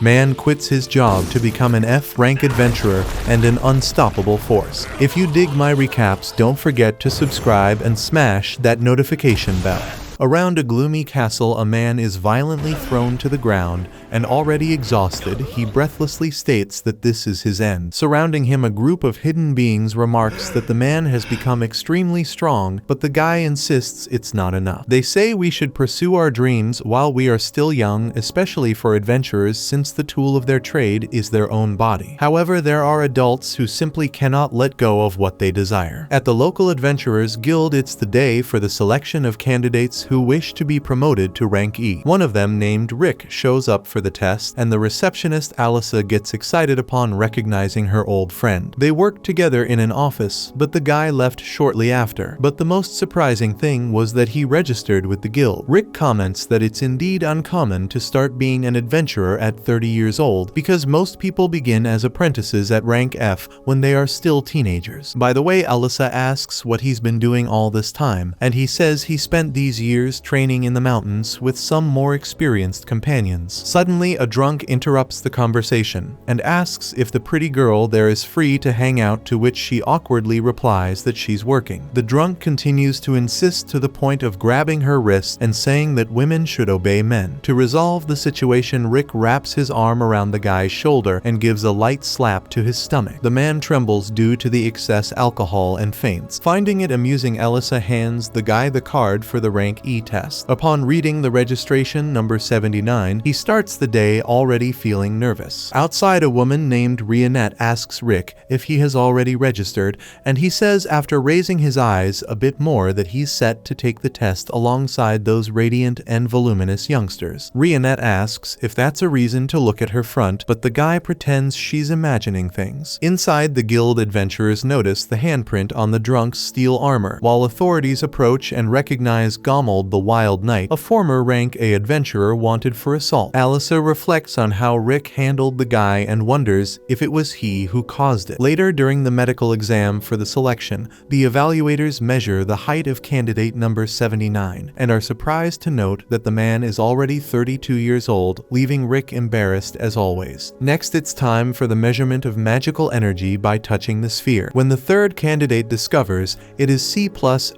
Man quits his job to become an F-rank adventurer and an unstoppable force. If you dig my recaps, don't forget to subscribe and smash that notification bell. Around a gloomy castle, a man is violently thrown to the ground, and already exhausted, he breathlessly states that this is his end. Surrounding him, a group of hidden beings remarks that the man has become extremely strong, but the guy insists it's not enough. They say we should pursue our dreams while we are still young, especially for adventurers, since the tool of their trade is their own body. However, there are adults who simply cannot let go of what they desire. At the local adventurers guild, it's the day for the selection of candidates who wish to be promoted to rank E. One of them, named Rick, shows up for the test, and the receptionist Alyssa gets excited upon recognizing her old friend. They work together in an office, but the guy left shortly after. But the most surprising thing was that he registered with the guild. Rick comments that it's indeed uncommon to start being an adventurer at 30 years old, because most people begin as apprentices at rank F when they are still teenagers. By the way, Alyssa asks what he's been doing all this time, and he says he spent these years training in the mountains with some more experienced companions. Suddenly, a drunk interrupts the conversation and asks if the pretty girl there is free to hang out, to which she awkwardly replies that she's working. The drunk continues to insist, to the point of grabbing her wrist and saying that women should obey men. To resolve the situation, Rick wraps his arm around the guy's shoulder and gives a light slap to his stomach. The man trembles due to the excess alcohol and faints. Finding it amusing, Alyssa hands the guy the card for the rank E test. Upon reading the registration number 79, he starts the day already feeling nervous. Outside, a woman named Rionette asks Rick if he has already registered, and he says after raising his eyes a bit more that he's set to take the test alongside those radiant and voluminous youngsters. Rionette asks if that's a reason to look at her front, but the guy pretends she's imagining things. Inside, the guild adventurers notice the handprint on the drunk's steel armor, while authorities approach and recognize Gommel the Wild Knight, a former rank A adventurer wanted for assault. Alyssa reflects on how Rick handled the guy and wonders if it was he who caused it. Later, during the medical exam for the selection, the evaluators measure the height of candidate number 79 and are surprised to note that the man is already 32 years old, leaving Rick embarrassed as always. Next, it's time for the measurement of magical energy by touching the sphere. When the third candidate discovers it is C+,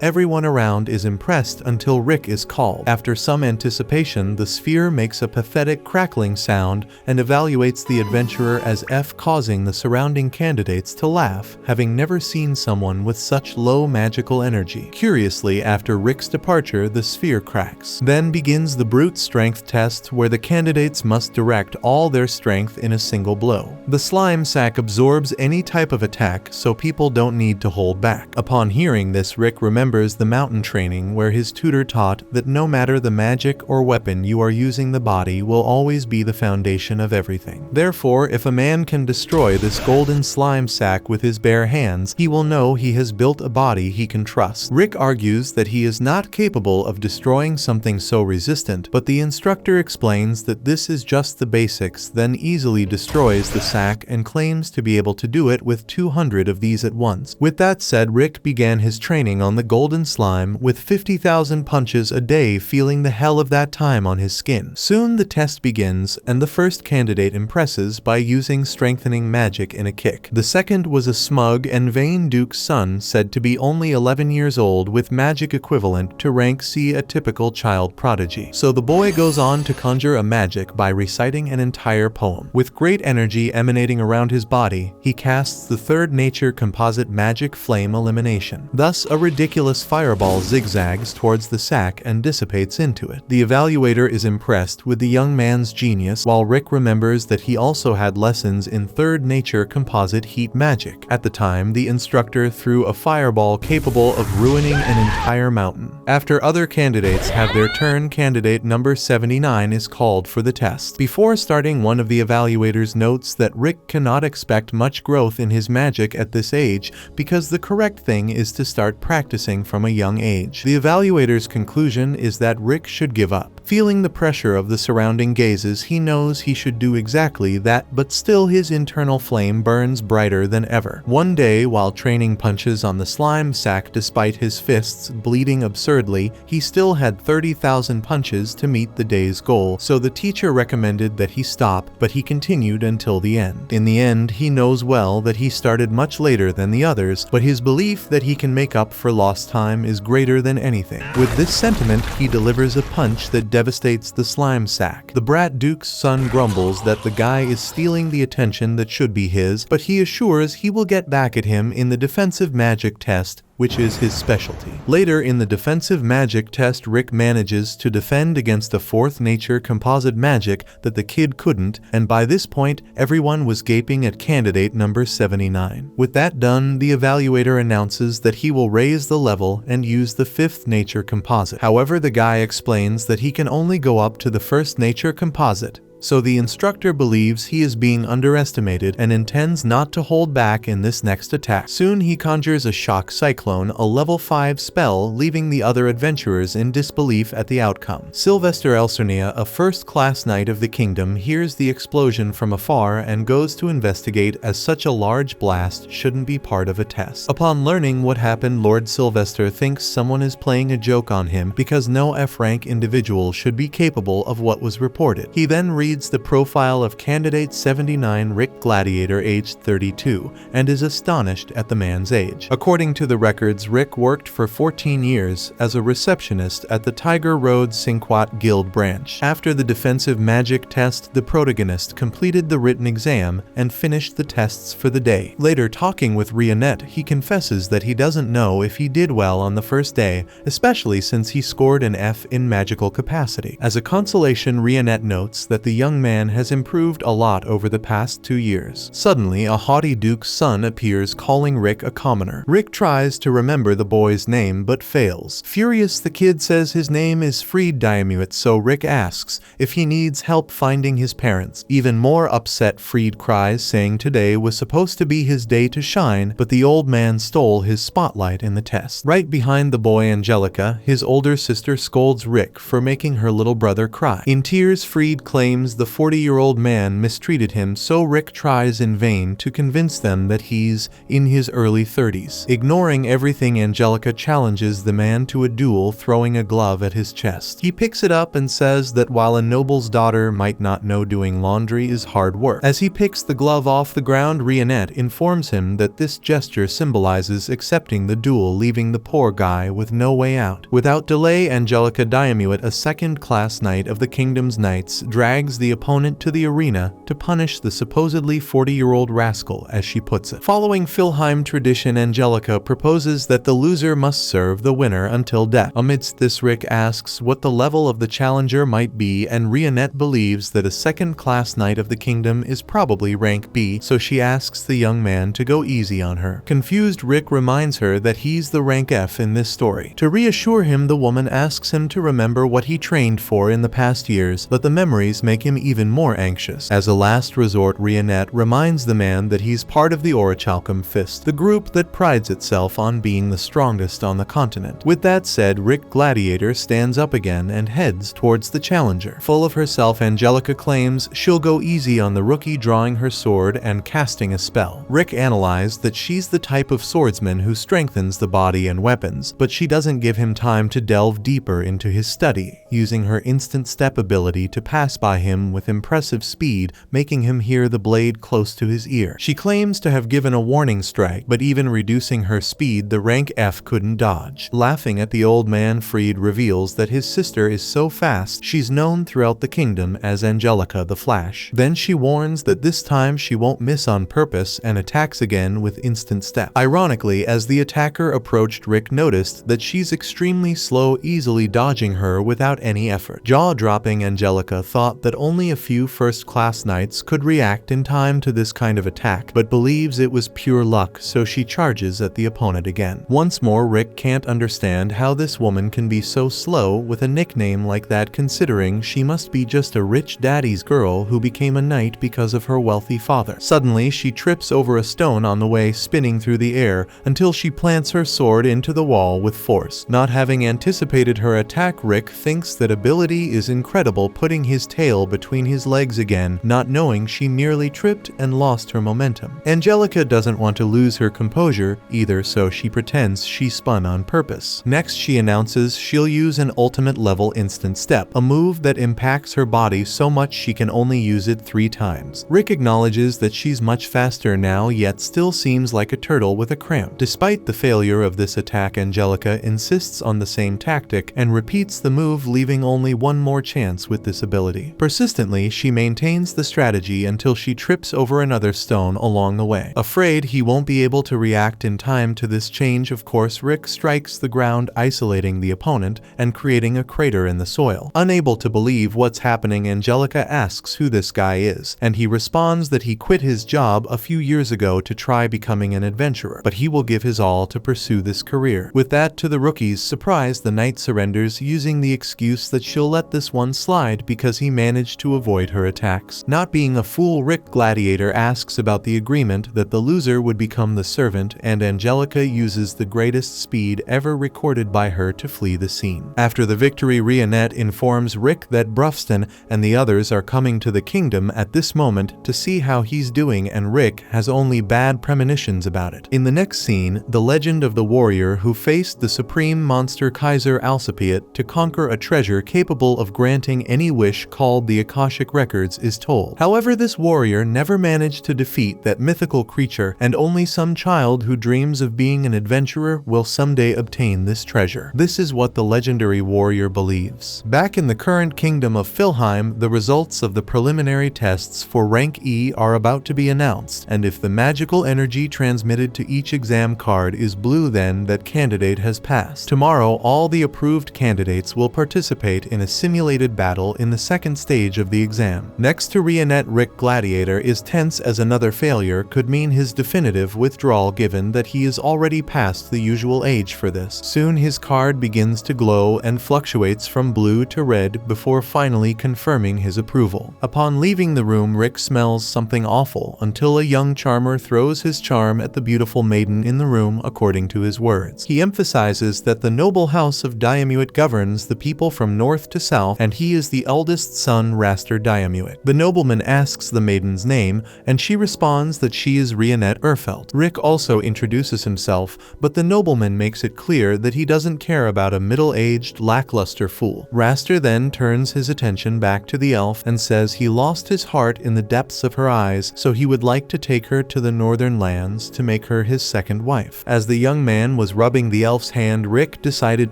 everyone around is impressed until Rick is called. After some anticipation, the sphere makes a pathetic crackling sound and evaluates the adventurer as F, causing the surrounding candidates to laugh, having never seen someone with such low magical energy. Curiously, after Rick's departure, the sphere cracks. Then begins the brute strength test, where the candidates must direct all their strength in a single blow. The slime sack absorbs any type of attack, so people don't need to hold back. Upon hearing this, Rick remembers the mountain training where his tutor taught that no matter the magic or weapon you are using, the body will always be the foundation of everything. Therefore, if a man can destroy this golden slime sack with his bare hands, he will know he has built a body he can trust. Rick argues that he is not capable of destroying something so resistant, but the instructor explains that this is just the basics, then easily destroys the sack and claims to be able to do it with 200 of these at once. With that said, Rick began his training on the golden slime with 50,000 punches a day, feeling the hell of that time on his skin. Soon the test begins, and the first candidate impresses by using strengthening magic in a kick. The second was a smug and vain duke's son, said to be only 11 years old, with magic equivalent to rank C, a typical child prodigy. So the boy goes on to conjure a magic by reciting an entire poem. With great energy emanating around his body, he casts the third nature composite magic flame elimination. Thus, a ridiculous fireball zigzags towards the sack and dissipates into it. The evaluator is impressed with the young man's genius, while Rick remembers that he also had lessons in third nature composite heat magic. At the time, the instructor threw a fireball capable of ruining an entire mountain. After other candidates have their turn, candidate number 79 is called for the test. Before starting, one of the evaluators notes that Rick cannot expect much growth in his magic at this age because the correct thing is to start practicing from a young age. The evaluator's conclusion is that Rick should give up. Feeling the pressure of the surrounding gazes, he knows he should do exactly that, but still his internal flame burns brighter than ever. One day, while training punches on the slime sack despite his fists bleeding absurdly, he still had 30,000 punches to meet the day's goal, so the teacher recommended that he stop, but he continued until the end. In the end, he knows well that he started much later than the others, but his belief that he can make up for lost time is greater than anything. With this sentiment, he delivers a punch that devastates the slime sack. The brat duke's son grumbles that the guy is stealing the attention that should be his, but he assures he will get back at him in the defensive magic test, which is his specialty. Later in the defensive magic test, Rick manages to defend against a fourth nature composite magic that the kid couldn't, and by this point, everyone was gaping at candidate number 79. With that done, the evaluator announces that he will raise the level and use the fifth nature composite. However, the guy explains that he can only go up to the first nature composite, so the instructor believes he is being underestimated and intends not to hold back in this next attack. Soon he conjures a shock cyclone, a level 5 spell, leaving the other adventurers in disbelief at the outcome. Sylvester Elsernia, a first-class knight of the kingdom, hears the explosion from afar and goes to investigate, as such a large blast shouldn't be part of a test. Upon learning what happened, Lord Sylvester thinks someone is playing a joke on him because no F-rank individual should be capable of what was reported. He then reads the profile of candidate 79 Rick Gladiator, aged 32, and is astonished at the man's age. According to the records, Rick worked for 14 years as a receptionist at the Tiger Road Sinquat Guild branch. After the defensive magic test, the protagonist completed the written exam and finished the tests for the day. Later, talking with Rionette, he confesses that he doesn't know if he did well on the first day, especially since he scored an F in magical capacity. As a consolation, Rionette notes that the young man has improved a lot over the past 2 years. Suddenly, a haughty duke's son appears, calling Rick a commoner. Rick tries to remember the boy's name but fails. Furious, the kid says his name is Fried Diamuit, so Rick asks if he needs help finding his parents. Even more upset, Fried cries, saying today was supposed to be his day to shine, but the old man stole his spotlight in the test. Right behind the boy, Angelica, his older sister, scolds Rick for making her little brother cry. In tears, Fried claims the 40-year-old man mistreated him, so Rick tries in vain to convince them that he's in his early 30s. Ignoring everything, Angelica challenges the man to a duel, throwing a glove at his chest. He picks it up and says that while a noble's daughter might not know doing laundry is hard work. As he picks the glove off the ground, Rionette informs him that this gesture symbolizes accepting the duel, leaving the poor guy with no way out. Without delay, Angelica Diamuit, a second-class knight of the kingdom's knights, drags the opponent to the arena to punish the supposedly 40-year-old rascal, as she puts it. Following Philheim tradition, Angelica proposes that the loser must serve the winner until death. Amidst this, Rick asks what the level of the challenger might be, and Rionette believes that a second-class knight of the kingdom is probably rank B, so she asks the young man to go easy on her. Confused, Rick reminds her that he's the rank F in this story. To reassure him, the woman asks him to remember what he trained for in the past years, but the memories make him even more anxious. As a last resort, Rionette reminds the man that he's part of the Orichalcum Fist, the group that prides itself on being the strongest on the continent. With that said, Rick Gladiator stands up again and heads towards the challenger. Full of herself, Angelica claims she'll go easy on the rookie, drawing her sword and casting a spell. Rick analyzed that she's the type of swordsman who strengthens the body and weapons, but she doesn't give him time to delve deeper into his study, using her instant step ability to pass by him with impressive speed, making him hear the blade close to his ear. She claims to have given a warning strike, but even reducing her speed, the rank F couldn't dodge. Laughing at the old man, Fried reveals that his sister is so fast she's known throughout the kingdom as Angelica the Flash. Then she warns that this time she won't miss on purpose and attacks again with instant step. Ironically, as the attacker approached, Rick noticed that she's extremely slow, easily dodging her without any effort. Jaw-dropping, Angelica thought that only a few first-class knights could react in time to this kind of attack, but believes it was pure luck, so she charges at the opponent again. Once more, Rick can't understand how this woman can be so slow with a nickname like that, considering she must be just a rich daddy's girl who became a knight because of her wealthy father. Suddenly, she trips over a stone on the way, spinning through the air until she plants her sword into the wall with force. Not having anticipated her attack, Rick thinks thinks that ability is incredible, putting his tail between his legs again, not knowing she merely tripped and lost her momentum. Angelica doesn't want to lose her composure either, so she pretends she spun on purpose. Next, she announces she'll use an ultimate level instant step, a move that impacts her body so much she can only use it 3 times. Rick acknowledges that she's much faster now, yet still seems like a turtle with a cramp. Despite the failure of this attack, Angelica insists on the same tactic and repeats the move, leaving only one more chance with this ability. Persistently, she maintains the strategy until she trips over another stone along the way. Afraid he won't be able to react in time to this change, of course, Rick strikes the ground, isolating the opponent and creating a crater in the soil. Unable to believe what's happening, Angelica asks who this guy is, and he responds that he quit his job a few years ago to try becoming an adventurer, but he will give his all to pursue this career. With that, to the rookie's surprise, the knight surrenders, using the excuse that she'll let this one slide because he managed to avoid her attacks. Not being a fool, Rick Gladiator asks about the agreement that the loser would become the servant, and Angelica uses the greatest speed ever recorded by her to flee the scene. After the victory, Rionette informs Rick that Bruffston and the others are coming to the kingdom at this moment to see how he's doing, and Rick has only bad premonitions about it. In the next scene, the legend of the warrior who faced the supreme monster Kaiser Alcipiat to conquer a treasure capable of granting any wish called the Akashic Records is told. However, this warrior never managed to defeat that mythical creature, and only some child who dreams of being an adventurer will someday obtain this treasure. This is what the legendary warrior believes. Back in the current kingdom of Philheim, the results of the preliminary tests for rank E are about to be announced, and if the magical energy transmitted to each exam card is blue, then that candidate has passed. Tomorrow, all the approved candidates will participate in a simulated battle in the second stage of the exam. Next to Rionette, Rick Gladiator is tense as another failure could mean his definitive withdrawal, given that he is already past the usual age for this. Soon his card begins to glow and fluctuates from blue to red before finally confirming his approval. Upon leaving the room, Rick smells something awful until a young charmer throws his charm at the beautiful maiden in the room, according to his words. He emphasizes that the noble house of Diamuit governs the people from north to south, and he is the eldest son, Raster Diamuit. The nobleman asks the maiden's name, and she responds that she is Rionette Urfeld. Rick also introduces himself, but the nobleman makes it clear that he doesn't care about a middle-aged, lackluster fool. Raster then turns his attention back to the elf and says he lost his heart in the depths of her eyes, so he would like to take her to the northern lands to make her his second wife. As the young man was rubbing the elf's hand, Rick decided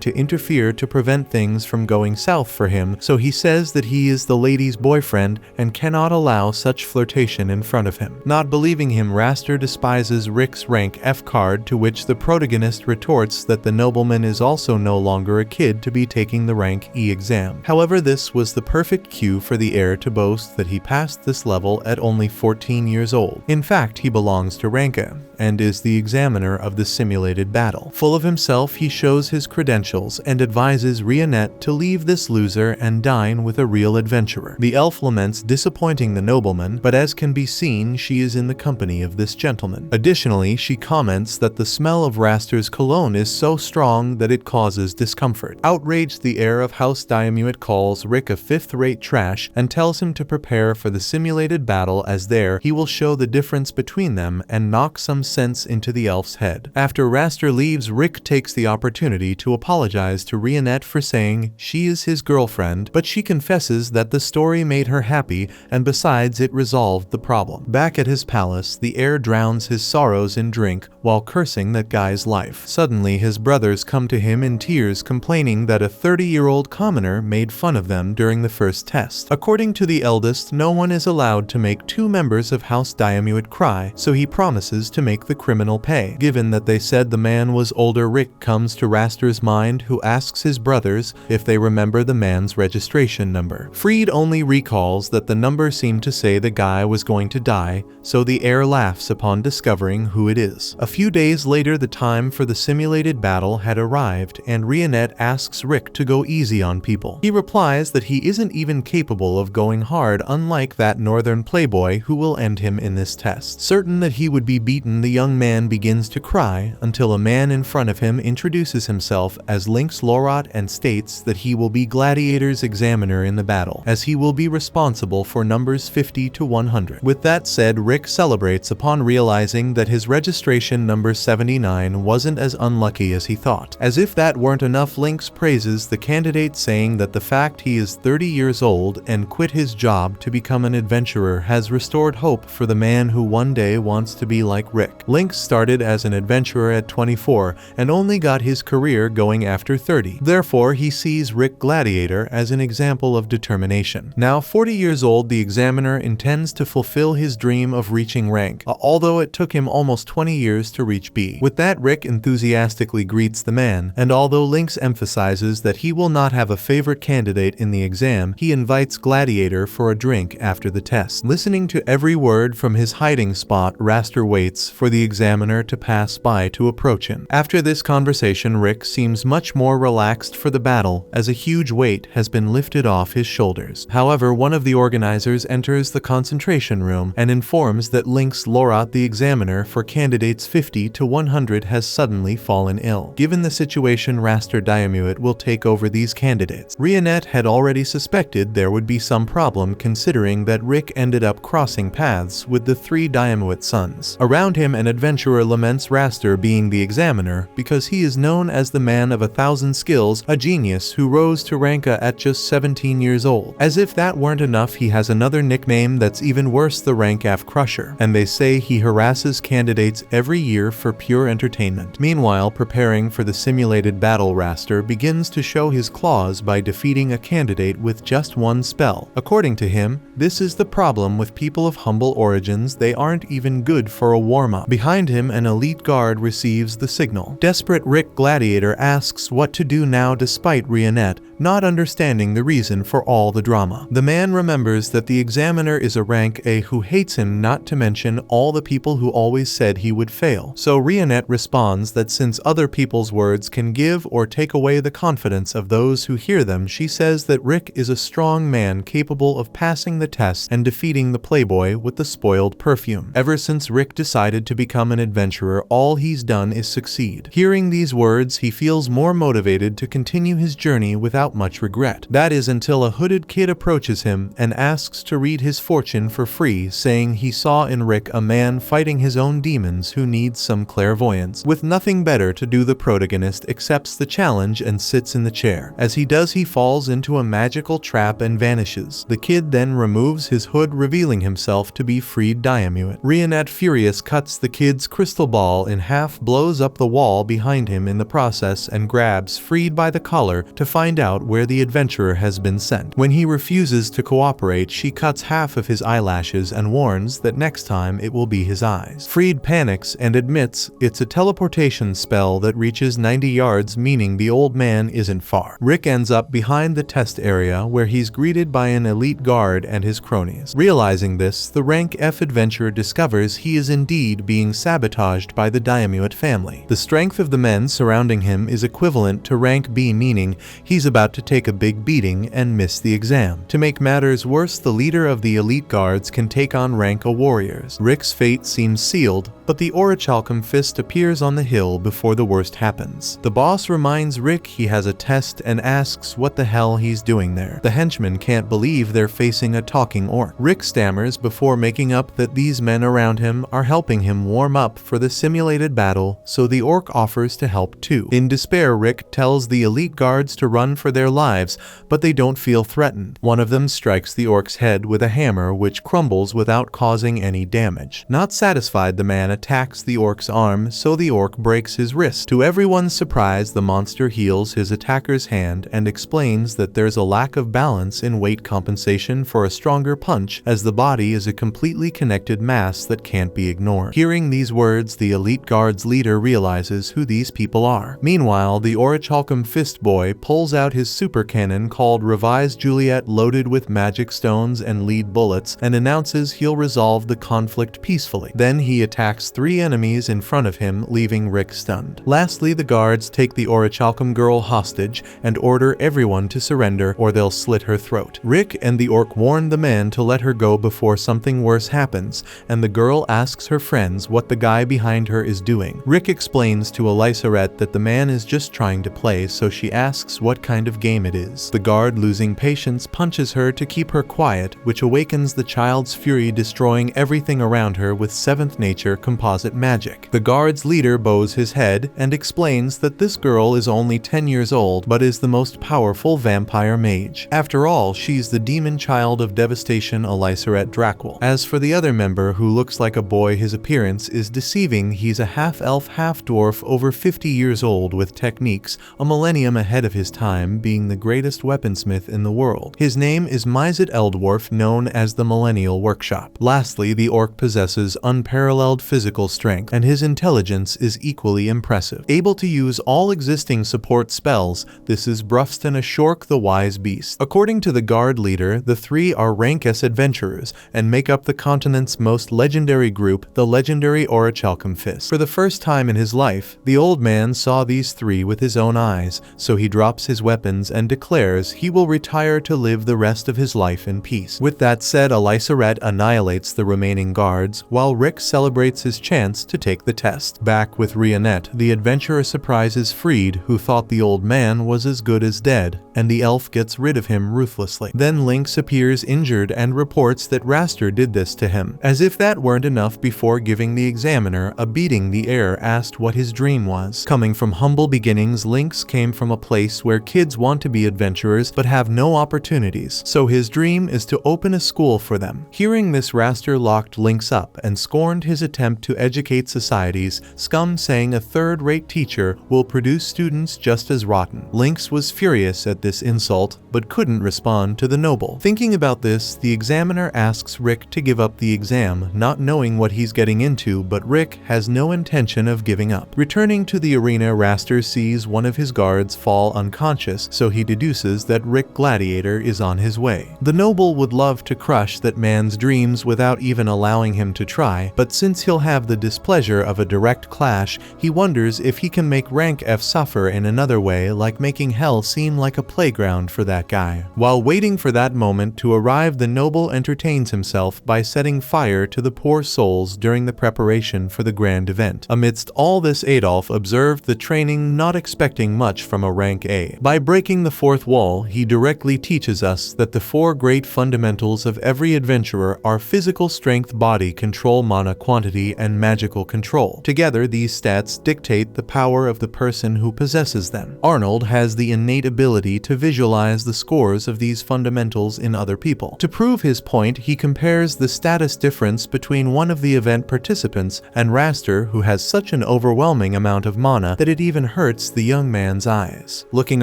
to interfere to prevent things from going south for him, so he says that he is the lady's boyfriend and cannot allow such flirtation in front of him. Not believing him, Raster despises Rick's rank F card, to which the protagonist retorts that the nobleman is also no longer a kid to be taking the rank E exam. However, this was the perfect cue for the heir to boast that he passed this level at only 14 years old. In fact, he belongs to rank M and is the examiner of the simulated battle. Full of himself, he shows his credentials and advises Rionette to leave this loser and dine with a real adventurer. The elf laments disappointing the nobleman, but as can be seen, she is in the company of this gentleman. Additionally, she comments that the smell of Raster's cologne is so strong that it causes discomfort. Outraged, the heir of House Diamuit calls Rick a fifth-rate trash and tells him to prepare for the simulated battle, as there he will show the difference between them and knock some sense into the elf's head. After Raster leaves, Rick takes the opportunity to apologize to Rionette for saying she is his girlfriend, but she confesses that the story made her happy, and besides, it resolved the problem. Back at his palace, the heir drowns his sorrows in drink while cursing that guy's life. Suddenly, his brothers come to him in tears, complaining that a 30-year-old commoner made fun of them during the first test. According to the eldest, no one is allowed to make 2 members of House Diamuit cry, so he promises to make the criminal pay. Given that they said the man was older, Rick comes to Raster's mind, who asks his brothers if they remember the man's registration number. Freed only recalls that the number seemed to say the guy was going to die, so the heir laughs upon discovering who it is. A few days later, the time for the simulated battle had arrived, and Rionette asks Rick to go easy on people. He replies that he isn't even capable of going hard, unlike that northern playboy who will end him in this test. Certain that he would be beaten, and the young man begins to cry until a man in front of him introduces himself as Link's Lorot and states that he will be Gladiator's examiner in the battle, as he will be responsible for numbers 50 to 100. With that said, Rick celebrates upon realizing that his registration number 79 wasn't as unlucky as he thought. As if that weren't enough, Link's praises the candidate, saying that the fact he is 30 years old and quit his job to become an adventurer has restored hope for the man who one day wants to be like Rick. Link started as an adventurer at 24 and only got his career going after 30. Therefore, he sees Rick Gladiator as an example of determination. Now 40 years old, the examiner intends to fulfill his dream of reaching rank, although it took him almost 20 years to reach B. With that, Rick enthusiastically greets the man, and although Lynx emphasizes that he will not have a favorite candidate in the exam, he invites Gladiator for a drink after the test. Listening to every word from his hiding spot, Raster waits for the examiner to pass by to approach him. After this conversation, Rick seems much more relaxed for the battle, as a huge weight has been lifted off his shoulders. However, one of the organizers enters the concentration room and informs that Lynx Lorot, the examiner for candidates 50 to 100, has suddenly fallen ill. Given the situation, Raster Diamuit will take over these candidates. Rionette had already suspected there would be some problem, considering that Rick ended up crossing paths with the 3 Diamuit sons. Around him, an adventurer laments Raster being the examiner because he is known as the man of 1,000 skills, a genius who rose to ranka at just 17 years old. As if that weren't enough, he has another nickname that's even worse, the Rankaf Crusher, and they say he harasses candidates every year for pure entertainment. Meanwhile, preparing for the simulated battle, Raster begins to show his claws by defeating a candidate with just one spell. According to him, this is the problem with people of humble origins, they aren't even good for a warm-up. Behind him, an elite guard receives the signal. Desperate Rick Gladiator asks what to do now, despite Rionette not understanding the reason for all the drama. The man remembers that the examiner is a rank A who hates him, not to mention all the people who always said he would fail. So Rionette responds that since other people's words can give or take away the confidence of those who hear them, she says that Rick is a strong man capable of passing the test and defeating the playboy with the spoiled perfume. Ever since Rick decided to become an adventurer, all he's done is succeed. Hearing these words, he feels more motivated to continue his journey without much regret. That is until a hooded kid approaches him and asks to read his fortune for free, saying he saw in Rick a man fighting his own demons who needs some clairvoyance. With nothing better to do, the protagonist accepts the challenge and sits in the chair. As he does, he falls into a magical trap and vanishes. The kid then removes his hood, revealing himself to be freed Diamuit. Rionette, furious, cuts the kid's crystal ball in half, blows up the wall behind him in the process, and grabs Freed by the collar to find out where the adventurer has been sent. When he refuses to cooperate, she cuts half of his eyelashes and warns that next time it will be his eyes. Freed panics and admits it's a teleportation spell that reaches 90 yards, meaning the old man isn't far. Rick ends up behind the test area, where he's greeted by an elite guard and his cronies. Realizing this, the rank F adventurer discovers he is indeed being sabotaged by the Diamuit family. The strength of the men surrounding him is equivalent to rank B, meaning he's about to take a big beating and miss the exam. To make matters worse, the leader of the elite guards can take on rank A warriors. Rick's fate seems sealed, but the Orichalcum Fist appears on the hill before the worst happens. The boss reminds Rick he has a test and asks what the hell he's doing there. The henchmen can't believe they're facing a talking orc. Rick stammers before making up that these men around him are helping him warm up for the simulated battle, so the orc offers to help too. In despair, Rick tells the elite guards to run for their lives, but they don't feel threatened. One of them strikes the orc's head with a hammer, which crumbles without causing any damage. Not satisfied, the man attacks the orc's arm, so the orc breaks his wrist. To everyone's surprise, the monster heals his attacker's hand and explains that there's a lack of balance in weight compensation for a stronger punch, as the body is a completely connected mass that can't be ignored. Hearing these words, the elite guard's leader realizes who these people are. Meanwhile, the Orichalcum Fist boy pulls out his super cannon called Revised Juliet, loaded with magic stones and lead bullets, and announces he'll resolve the conflict peacefully. Then he attacks knocks 3 enemies in front of him, leaving Rick stunned. Lastly, the guards take the orichalcum girl hostage and order everyone to surrender or they'll slit her throat. Rick and the orc warn the man to let her go before something worse happens, and the girl asks her friends what the guy behind her is doing. Rick explains to Alysaret that the man is just trying to play, so she asks what kind of game it is. The guard, losing patience, punches her to keep her quiet, which awakens the child's fury, destroying everything around her with 7th nature composite magic. The guard's leader bows his head and explains that this girl is only 10 years old but is the most powerful vampire mage. After all, she's the demon child of devastation, Alysaret Drakwell. As for the other member, who looks like a boy, his appearance is deceiving. He's a half-elf, half-dwarf, over 50 years old, with techniques a millennium ahead of his time, being the greatest weaponsmith in the world. His name is Mizet Eldwarf, known as the Millennial Workshop. Lastly, the orc possesses unparalleled physical strength, and his intelligence is equally impressive. Able to use all existing support spells, this is Brufston, a Shork the Wise Beast. According to the guard leader, the 3 are rank S adventurers and make up the continent's most legendary group, the legendary Orichalcum Fist. For the first time in his life, the old man saw these 3 with his own eyes, so he drops his weapons and declares he will retire to live the rest of his life in peace. With that said, Alysaret annihilates the remaining guards, while Rick celebrates his chance to take the test. Back with Rionette, the adventurer surprises Freed, who thought the old man was as good as dead, and the elf gets rid of him ruthlessly. Then Lynx appears injured and reports that Raster did this to him. As if that weren't enough, before giving the examiner a beating, the heir asked what his dream was. Coming from humble beginnings, Lynx came from a place where kids want to be adventurers but have no opportunities, so his dream is to open a school for them. Hearing this, Raster locked Lynx up and scorned his attempt to educate society's scum, saying a third-rate teacher will produce students just as rotten. Lynx was furious at this insult, but couldn't respond to the noble. Thinking about this, the examiner asks Rick to give up the exam, not knowing what he's getting into, but Rick has no intention of giving up. Returning to the arena, Raster sees one of his guards fall unconscious, so he deduces that Rick Gladiator is on his way. The noble would love to crush that man's dreams without even allowing him to try, but since he'll have the displeasure of a direct clash, he wonders if he can make rank F suffer in another way, like making hell seem like a playground for that guy. While waiting for that moment to arrive, the noble entertains himself by setting fire to the poor souls during the preparation for the grand event. Amidst all this, Adolf observed the training, not expecting much from a rank A. By breaking the 4th wall, he directly teaches us that the 4 great fundamentals of every adventurer are physical strength, body control, mana quantity, and magical control. Together, these stats dictate the power of the person who possesses them. Arnold has the innate ability to visualize the scores of these fundamentals in other people. To prove his point, he compares the status difference between one of the event participants and Raster, who has such an overwhelming amount of mana that it even hurts the young man's eyes. Looking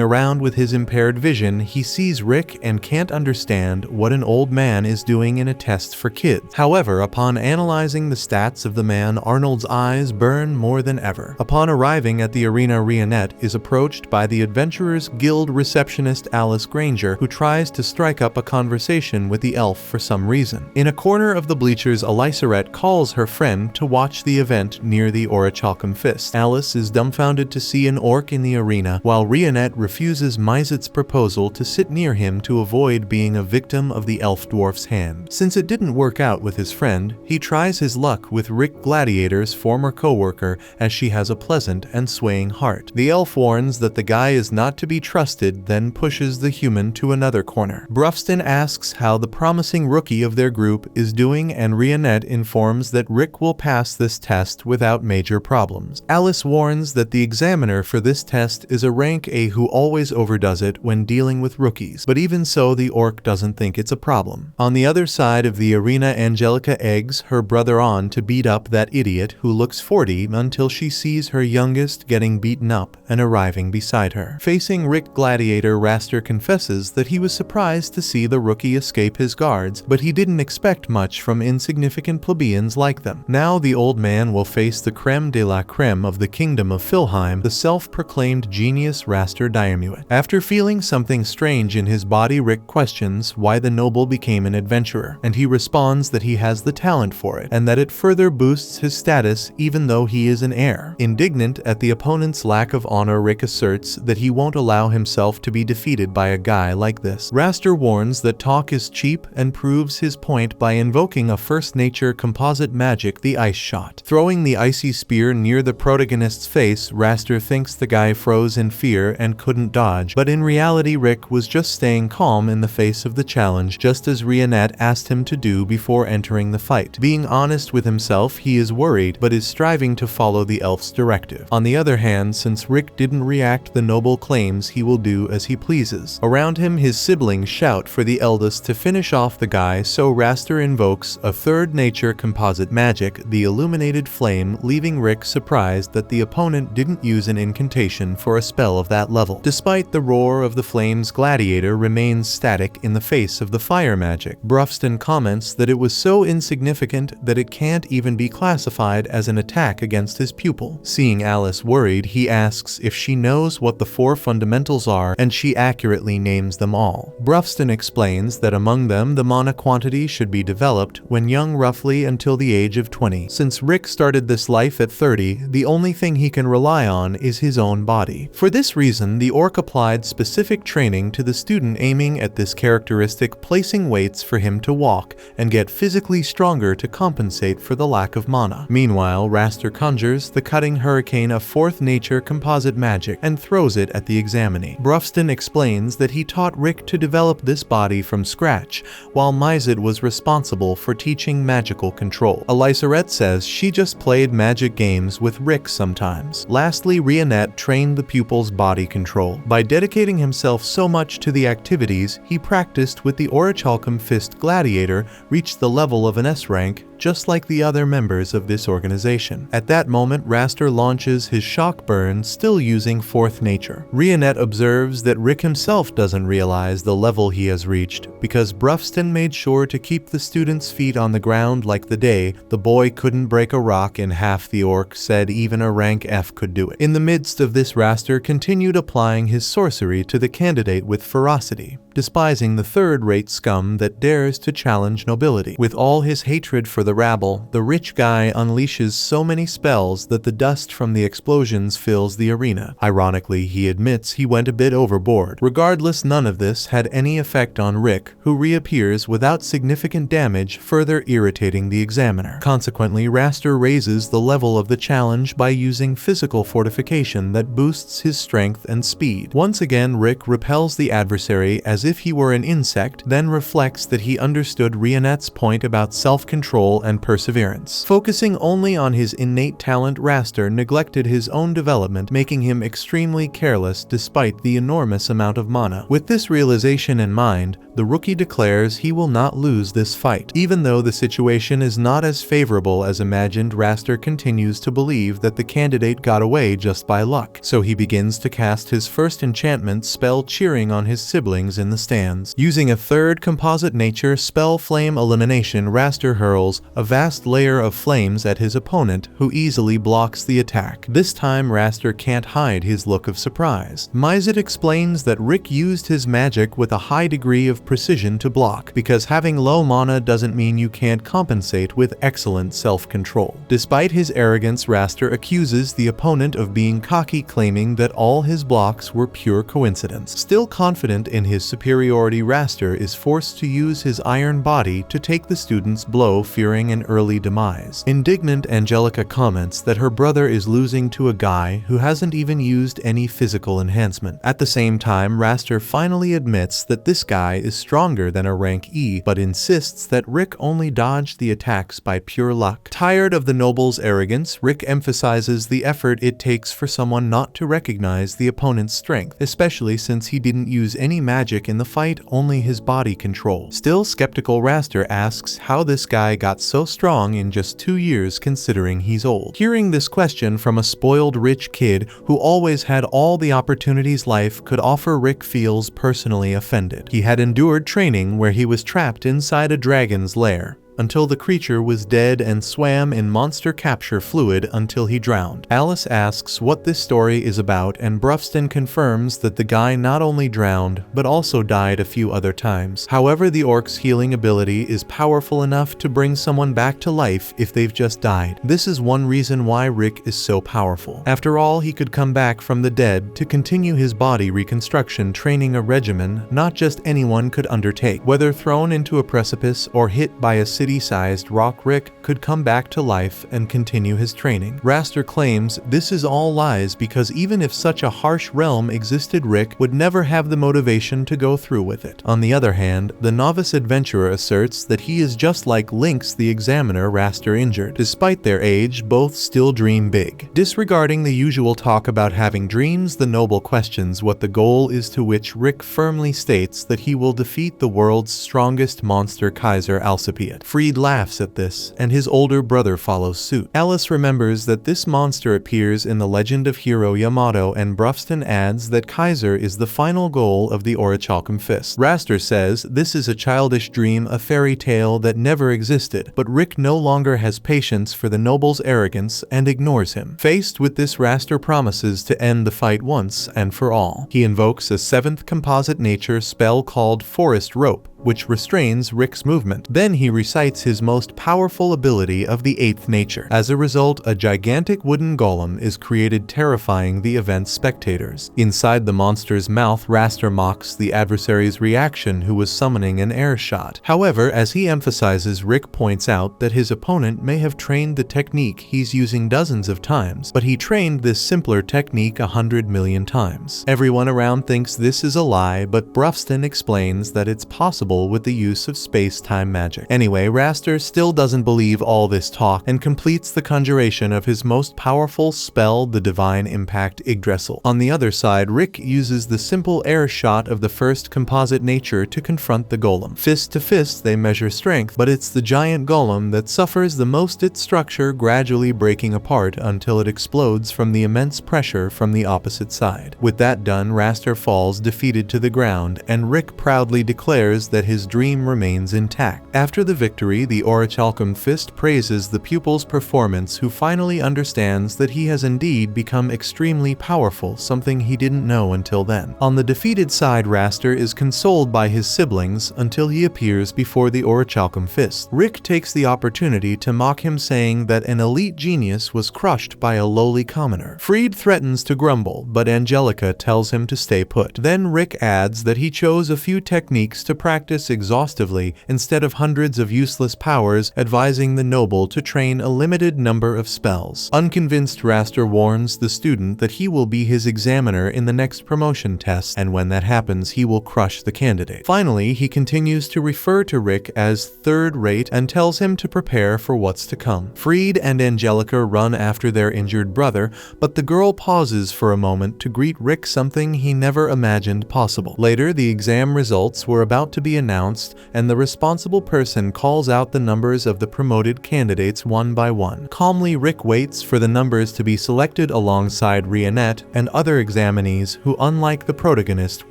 around with his impaired vision, he sees Rick and can't understand what an old man is doing in a test for kids. However, upon analyzing the stats of the man, Arnold's eyes burn more than ever. Upon arriving at the arena, Rionette is approached by the Adventurers Guild receptionist Alice Granger, who tries to strike up a conversation with the elf for some reason. In a corner of the bleachers, Alysaret calls her friend to watch the event near the Orichalcum Fist. Alice is dumbfounded to see an orc in the arena, while Rionette refuses Mizet's proposal to sit near him to avoid being a victim of the elf dwarf's hand. Since it didn't work out with his friend, he tries his luck with Rick Gladiator's former co-worker, as she has a pleasant and swaying heart. The elf warns that the guy is not to be trusted, then pushes the human to another corner. Brufston asks how the promising rookie of their group is doing, and Rionette informs that Rick will pass this test without major problems. Alice warns that the examiner for this test is a rank A who always overdoes it when dealing with rookies, but even so, the orc doesn't think it's a problem. On the other side of the arena, Angelica eggs her brother on to beat up that idiot who looks 40 until she sees her youngest getting beaten up and arriving beside her. Facing Rick Gladiator, Later, Raster confesses that he was surprised to see the rookie escape his guards, but he didn't expect much from insignificant plebeians like them. Now the old man will face the creme de la creme of the kingdom of Philheim, the self-proclaimed genius Raster Diarmuid. After feeling something strange in his body, Rick questions why the noble became an adventurer, and he responds that he has the talent for it, and that it further boosts his status even though he is an heir. Indignant at the opponent's lack of honor, Rick asserts that he won't allow himself to be defeated by a guy like this. Raster warns that talk is cheap and proves his point by invoking a first nature composite magic, the ice shot. Throwing the icy spear near the protagonist's face, Raster thinks the guy froze in fear and couldn't dodge, but in reality Rick was just staying calm in the face of the challenge, just as Rionette asked him to do before entering the fight. Being honest with himself, he is worried, but is striving to follow the elf's directive. On the other hand, since Rick didn't react, the noble claims he will do as he pleases. Around him, his siblings shout for the eldest to finish off the guy, so Raster invokes a third nature composite magic, the illuminated flame, leaving Rick surprised that the opponent didn't use an incantation for a spell of that level. Despite the roar of the flames, Gladiator remains static in the face of the fire magic. Brufston comments that it was so insignificant that it can't even be classified as an attack against his pupil. Seeing Alice worried, he asks if she knows what the four fundamentals are, and she accurately names them all. Brufston explains that among them, the mana quantity should be developed when young, roughly until the age of 20. Since Rick started this life at 30, the only thing he can rely on is his own body. For this reason, the orc applied specific training to the student aiming at this characteristic, placing weights for him to walk and get physically stronger to compensate for the lack of mana. Meanwhile, Raster conjures the cutting hurricane of fourth nature composite magic and throws it at the examinee. Brufston explains that he taught Rick to develop this body from scratch, while Mizet was responsible for teaching magical control. Elisarette says she just played magic games with Rick sometimes. Lastly, Rionette trained the pupil's body control. By dedicating himself so much to the activities he practiced with the Orichalcum Fist, Gladiator reached the level of an S rank, just like the other members of this organization. At that moment, Raster launches his shock burn, still using fourth nature. Rionette observes that Rick himself doesn't realize the level he has reached, because Brufston made sure to keep the student's feet on the ground like the day the boy couldn't break a rock in half. The orc said even a rank F could do it. In the midst of this, Raster continued applying his sorcery to the candidate with ferocity, despising the third-rate scum that dares to challenge nobility. With all his hatred for the rabble, the rich guy unleashes so many spells that the dust from the explosions fills the arena. Ironically, he admits he went a bit overboard. Regardless, none of this had any effect on Rick, who reappears without significant damage, further irritating the examiner. Consequently, Raster raises the level of the challenge by using physical fortification that boosts his strength and speed. Once again, Rick repels the adversary as if he were an insect, then reflects that he understood Rionette's point about self-control and perseverance. Focusing only on his innate talent, Raster neglected his own development, making him extremely careless despite the enormous amount of mana. With this realization in mind, the rookie declares he will not lose this fight. Even though the situation is not as favorable as imagined, Raster continues to believe that the candidate got away just by luck, so he begins to cast his first enchantment spell, cheering on his siblings in the stands. Using a third composite nature spell, Flame Elimination, Raster hurls a vast layer of flames at his opponent, who easily blocks the attack. This time, Raster can't hide his look of surprise. Mizet explains that Rick used his magic with a high degree of precision to block, because having low mana doesn't mean you can't compensate with excellent self-control. Despite his arrogance, Raster accuses the opponent of being cocky, claiming that all his blocks were pure coincidence. Still confident in his superiority, Raster is forced to use his iron body to take the student's blow, fearing an early demise. Indignant, Angelica comments that her brother is losing to a guy who hasn't even used any physical enhancement. At the same time, Raster finally admits that this guy is stronger than a rank E, but insists that Rick only dodged the attacks by pure luck. Tired of the noble's arrogance, Rick emphasizes the effort it takes for someone not to recognize the opponent's strength, especially since he didn't use any magic in the fight, only his body control. Still skeptical, Raster asks how this guy got so strong in just 2 years considering he's old? Hearing this question from a spoiled rich kid who always had all the opportunities life could offer, Rick feels personally offended. He had endured training where he was trapped inside a dragon's lair until the creature was dead and swam in monster capture fluid until he drowned. Alice asks what this story is about, and Brufston confirms that the guy not only drowned but also died a few other times. However, the orc's healing ability is powerful enough to bring someone back to life if they've just died. This is one reason why Rick is so powerful. After all, he could come back from the dead to continue his body reconstruction training, a regimen not just anyone could undertake. Whether thrown into a precipice or hit by a city-sized rock, Rick could come back to life and continue his training. Raster claims this is all lies because even if such a harsh realm existed, Rick would never have the motivation to go through with it. On the other hand, the novice adventurer asserts that he is just like Lynx, the examiner Raster injured. Despite their age, both still dream big. Disregarding the usual talk about having dreams, the noble questions what the goal is, to which Rick firmly states that he will defeat the world's strongest monster, Kaiser Alcipiat. Freed laughs at this, and his older brother follows suit. Alice remembers that this monster appears in the legend of hero Yamato, and Brufston adds that Kaiser is the final goal of the Orichalcum Fist. Raster says this is a childish dream, a fairy tale that never existed, but Rick no longer has patience for the noble's arrogance and ignores him. Faced with this, Raster promises to end the fight once and for all. He invokes a 7th composite nature spell called Forest Rope, which restrains Rick's movement. Then he recites his most powerful ability of the 8th nature. As a result, a gigantic wooden golem is created, terrifying the event's spectators. Inside the monster's mouth, Raster mocks the adversary's reaction, who was summoning an air shot. However, as he emphasizes, Rick points out that his opponent may have trained the technique he's using dozens of times, but he trained this simpler technique 100 million times. Everyone around thinks this is a lie, but Brufston explains that it's possible with the use of space-time magic. Anyway, Raster still doesn't believe all this talk and completes the conjuration of his most powerful spell, the Divine Impact Yggdrasil. On the other side, Rick uses the simple air shot of the 1st composite nature to confront the golem. Fist to fist, they measure strength, but it's the giant golem that suffers the most, its structure gradually breaking apart until it explodes from the immense pressure from the opposite side. With that done, Raster falls defeated to the ground, and Rick proudly declares that his dream remains intact. After the victory, the Orichalcum Fist praises the pupil's performance, who finally understands that he has indeed become extremely powerful, something he didn't know until then. On the defeated side, Raster is consoled by his siblings until he appears before the Orichalcum Fist. Rick takes the opportunity to mock him, saying that an elite genius was crushed by a lowly commoner. Freed threatens to grumble, but Angelica tells him to stay put. Then Rick adds that he chose a few techniques to practice exhaustively instead of hundreds of useless powers, advising the noble to train a limited number of spells. Unconvinced, Raster warns the student that he will be his examiner in the next promotion test, and when that happens, he will crush the candidate. Finally, he continues to refer to Rick as third-rate and tells him to prepare for what's to come. Freed and Angelica run after their injured brother, but the girl pauses for a moment to greet Rick, something he never imagined possible. Later, the exam results were about to be announced, and the responsible person calls out the numbers of the promoted candidates one by one. Calmly, Rick waits for the numbers to be selected alongside Rionette and other examinees who, unlike the protagonist,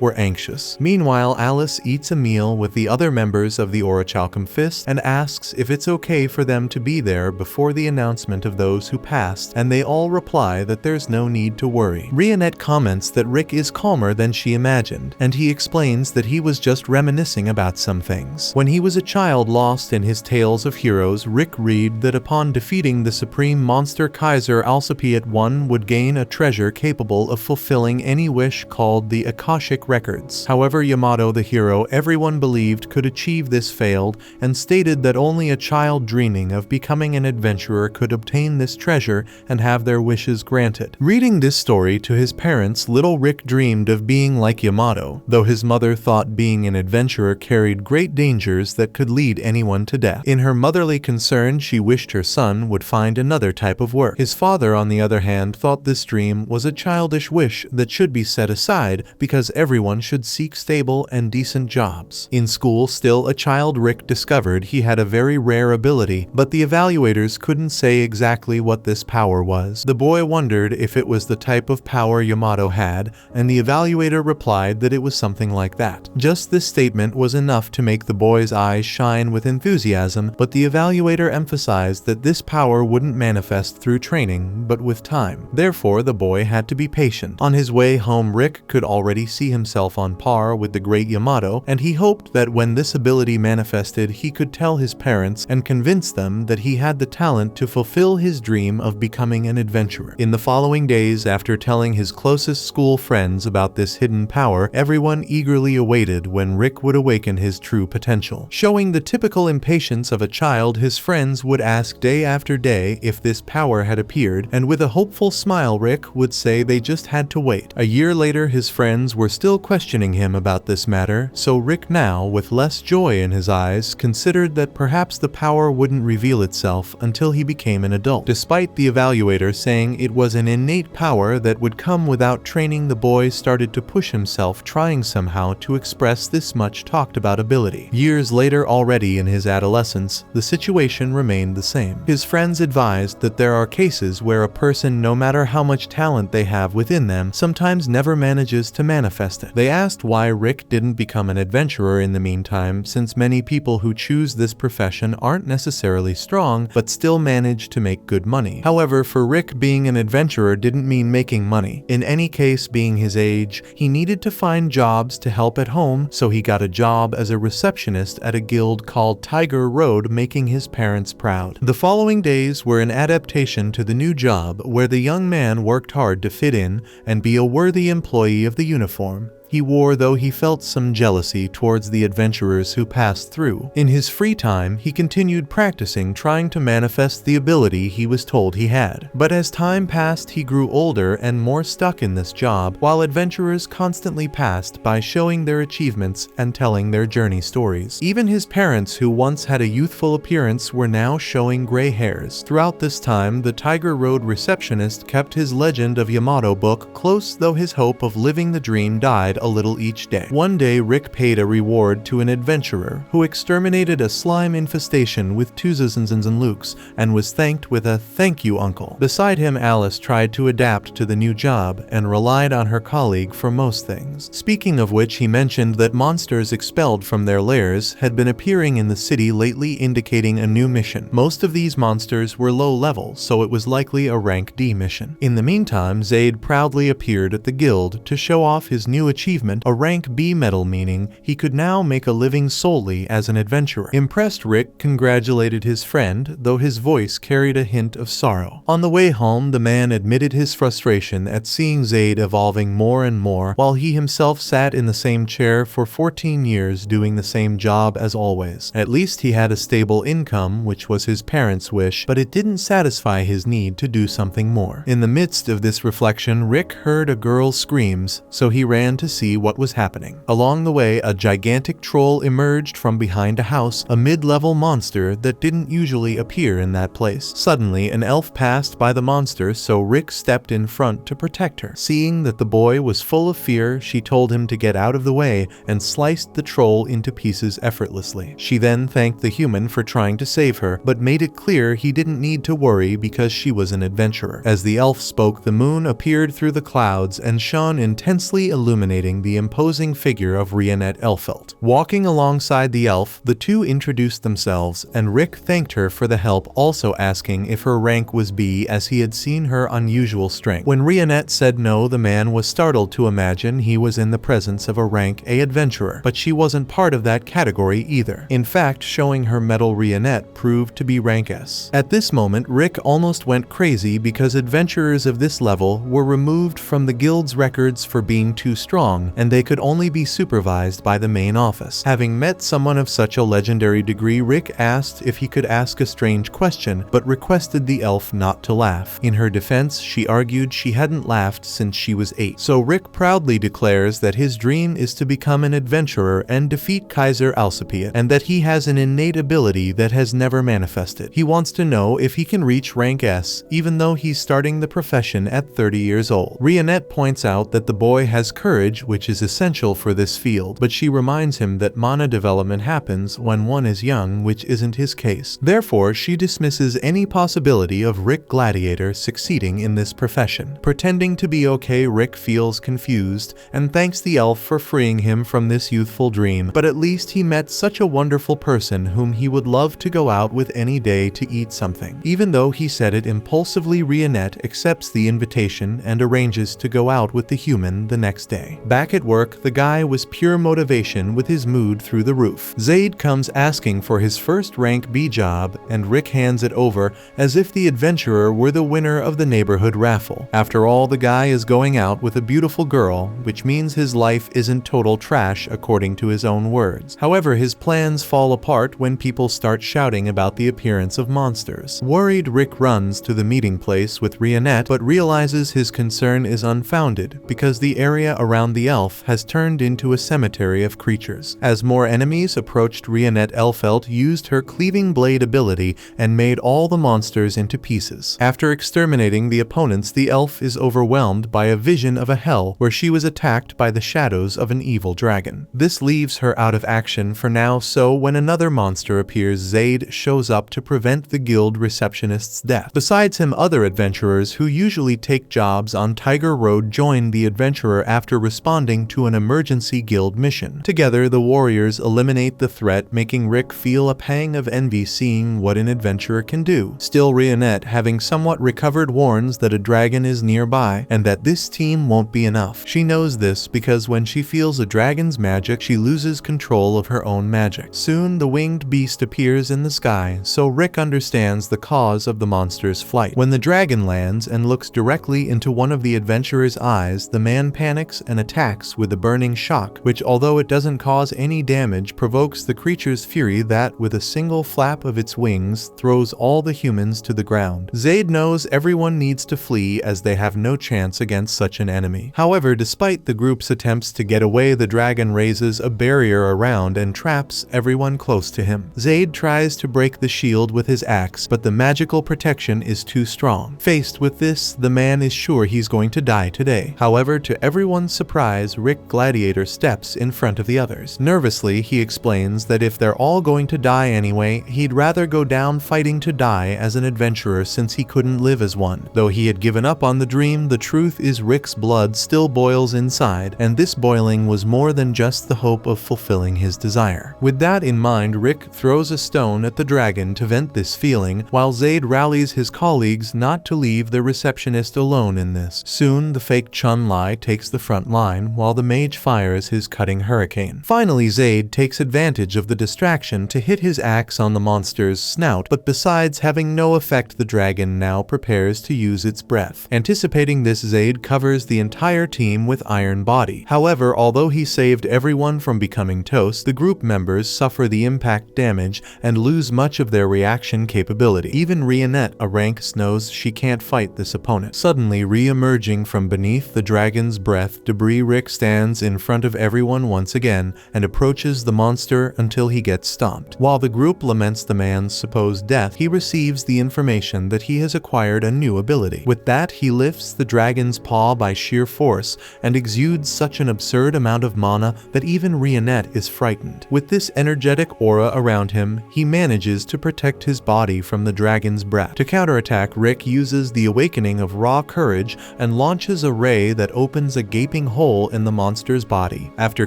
were anxious. Meanwhile, Alice eats a meal with the other members of the Orichalcum Fist and asks if it's okay for them to be there before the announcement of those who passed, and they all reply that there's no need to worry. Rionette comments that Rick is calmer than she imagined, and he explains that he was just reminiscing about some things. When he was a child lost in his tales of heroes, Rick read that upon defeating the supreme monster Kaiser Alcipiat, one would gain a treasure capable of fulfilling any wish called the Akashic Records. However, Yamato, the hero everyone believed could achieve this, failed, and stated that only a child dreaming of becoming an adventurer could obtain this treasure and have their wishes granted. Reading this story to his parents, little Rick dreamed of being like Yamato, though his mother thought being an adventurer carried great dangers that could lead anyone to death. In her motherly concern, she wished her son would find another type of work. His father, on the other hand, thought this dream was a childish wish that should be set aside because everyone should seek stable and decent jobs. In school, still a child, Rick discovered he had a very rare ability, but the evaluators couldn't say exactly what this power was. The boy wondered if it was the type of power Yamato had, and the evaluator replied that it was something like that. Just this statement was enough to make the boy's eyes shine with enthusiasm, but the evaluator emphasized that this power wouldn't manifest through training, but with time. Therefore, the boy had to be patient. On his way home, Rick could already see himself on par with the great Yamato, and he hoped that when this ability manifested, he could tell his parents and convince them that he had the talent to fulfill his dream of becoming an adventurer. In the following days, after telling his closest school friends about this hidden power, everyone eagerly awaited when Rick would awaken his true potential. Showing the typical impatience of a child, his friends would ask day after day if this power had appeared, and with a hopeful smile, Rick would say they just had to wait. A year later, his friends were still questioning him about this matter, so Rick now, with less joy in his eyes, considered that perhaps the power wouldn't reveal itself until he became an adult. Despite the evaluator saying it was an innate power that would come without training, the boy started to push himself, trying somehow to express this much talked about ability. Years later, already in his adolescence, the situation remained the same. His friends advised that there are cases where a person, no matter how much talent they have within them, sometimes never manages to manifest it. They asked why Rick didn't become an adventurer in the meantime, since many people who choose this profession aren't necessarily strong, but still manage to make good money. However, for Rick, being an adventurer didn't mean making money. In any case, being his age, he needed to find jobs to help at home, so he got a job as a receptionist at a guild called Tiger Road, making his parents proud. The following days were an adaptation to the new job, where the young man worked hard to fit in and be a worthy employee of the uniform he wore, though he felt some jealousy towards the adventurers who passed through. In his free time, he continued practicing, trying to manifest the ability he was told he had. But as time passed, he grew older and more stuck in this job, while adventurers constantly passed by, showing their achievements and telling their journey stories. Even his parents, who once had a youthful appearance, were now showing gray hairs. Throughout this time, the Tiger Road receptionist kept his Legend of Yamato book close, though his hope of living the dream died a little each day. One day, Rick paid a reward to an adventurer who exterminated a slime infestation with Tuzazans and Lukes, and was thanked with a "thank you, uncle." Beside him, Alice tried to adapt to the new job and relied on her colleague for most things. Speaking of which, he mentioned that monsters expelled from their lairs had been appearing in the city lately, indicating a new mission. Most of these monsters were low level, so it was likely a rank D mission. In the meantime, Zaid proudly appeared at the guild to show off his new achievement, a rank B medal, meaning he could now make a living solely as an adventurer. Impressed, Rick congratulated his friend, though his voice carried a hint of sorrow. On the way home, the man admitted his frustration at seeing Zaid evolving more and more, while he himself sat in the same chair for 14 years doing the same job as always. At least he had a stable income, which was his parents' wish, but it didn't satisfy his need to do something more. In the midst of this reflection, Rick heard a girl's screams, so he ran to see what was happening. Along the way, a gigantic troll emerged from behind a house, a mid-level monster that didn't usually appear in that place. Suddenly, an elf passed by the monster, so Rick stepped in front to protect her. Seeing that the boy was full of fear, she told him to get out of the way and sliced the troll into pieces effortlessly. She then thanked the human for trying to save her, but made it clear he didn't need to worry because she was an adventurer. As the elf spoke, the moon appeared through the clouds and shone intensely, illuminating the imposing figure of Rionette Elfelt. Walking alongside the elf, the two introduced themselves, and Rick thanked her for the help, also asking if her rank was B, as he had seen her unusual strength. When Rionette said no, the man was startled to imagine he was in the presence of a rank A adventurer, but she wasn't part of that category either. In fact, showing her medal, Rionette proved to be rank S. At this moment, Rick almost went crazy because adventurers of this level were removed from the guild's records for being too strong, strong, and they could only be supervised by the main office. Having met someone of such a legendary degree, Rick asked if he could ask a strange question, but requested the elf not to laugh. In her defense, she argued she hadn't laughed since she was 8. So Rick proudly declares that his dream is to become an adventurer and defeat Kaiser Alcipiade, and that he has an innate ability that has never manifested. He wants to know if he can reach rank S, even though he's starting the profession at 30 years old. Rionette points out that the boy has courage, which is essential for this field, but she reminds him that mana development happens when one is young, which isn't his case. Therefore, she dismisses any possibility of Rick Gladiator succeeding in this profession. Pretending to be okay, Rick feels confused and thanks the elf for freeing him from this youthful dream, but at least he met such a wonderful person whom he would love to go out with any day to eat something. Even though he said it impulsively, Rionette accepts the invitation and arranges to go out with the human the next day. Back at work, the guy was pure motivation with his mood through the roof. Zaid comes asking for his first rank B job, and Rick hands it over as if the adventurer were the winner of the neighborhood raffle. After all, the guy is going out with a beautiful girl, which means his life isn't total trash according to his own words. However, his plans fall apart when people start shouting about the appearance of monsters. Worried, Rick runs to the meeting place with Rionette, but realizes his concern is unfounded because the area around the elf has turned into a cemetery of creatures. As more enemies approached, Rionette Elfelt used her cleaving blade ability and made all the monsters into pieces. After exterminating the opponents, the elf is overwhelmed by a vision of a hell where she was attacked by the shadows of an evil dragon. This leaves her out of action for now, so when another monster appears, Zaid shows up to prevent the guild receptionist's death. Besides him, other adventurers who usually take jobs on Tiger Road join the adventurer after responding to an emergency guild mission. Together, the warriors eliminate the threat, making Rick feel a pang of envy seeing what an adventurer can do. Still, Rionette, having somewhat recovered, warns that a dragon is nearby and that this team won't be enough. She knows this because when she feels a dragon's magic, she loses control of her own magic. Soon, the winged beast appears in the sky, so Rick understands the cause of the monster's flight. When the dragon lands and looks directly into one of the adventurer's eyes, the man panics and attacks with a burning shock, which, although it doesn't cause any damage, provokes the creature's fury that, with a single flap of its wings, throws all the humans to the ground. Zaid knows everyone needs to flee as they have no chance against such an enemy. However, despite the group's attempts to get away, the dragon raises a barrier around and traps everyone close to him. Zaid tries to break the shield with his axe, but the magical protection is too strong. Faced with this, the man is sure he's going to die today. However, to everyone's surprise, Rick Gladiator steps in front of the others. Nervously, he explains that if they're all going to die anyway, he'd rather go down fighting to die as an adventurer since he couldn't live as one. Though he had given up on the dream, the truth is Rick's blood still boils inside, and this boiling was more than just the hope of fulfilling his desire. With that in mind, Rick throws a stone at the dragon to vent this feeling, while Zaid rallies his colleagues not to leave the receptionist alone in this. Soon, the fake Chun-Li takes the front line, while the mage fires his cutting hurricane. Finally, Zaid takes advantage of the distraction to hit his axe on the monster's snout, but besides having no effect, the dragon now prepares to use its breath. Anticipating this, Zaid covers the entire team with iron body. However, although he saved everyone from becoming toast, the group members suffer the impact damage and lose much of their reaction capability. Even Rionette, a rank, knows she can't fight this opponent. Suddenly, re-emerging from beneath the dragon's breath debris, Rick stands in front of everyone once again and approaches the monster until he gets stomped. While the group laments the man's supposed death, he receives the information that he has acquired a new ability. With that, he lifts the dragon's paw by sheer force and exudes such an absurd amount of mana that even Rionette is frightened. With this energetic aura around him, he manages to protect his body from the dragon's breath. To counterattack, Rick uses the awakening of raw courage and launches a ray that opens a gaping hole in the monster's body. After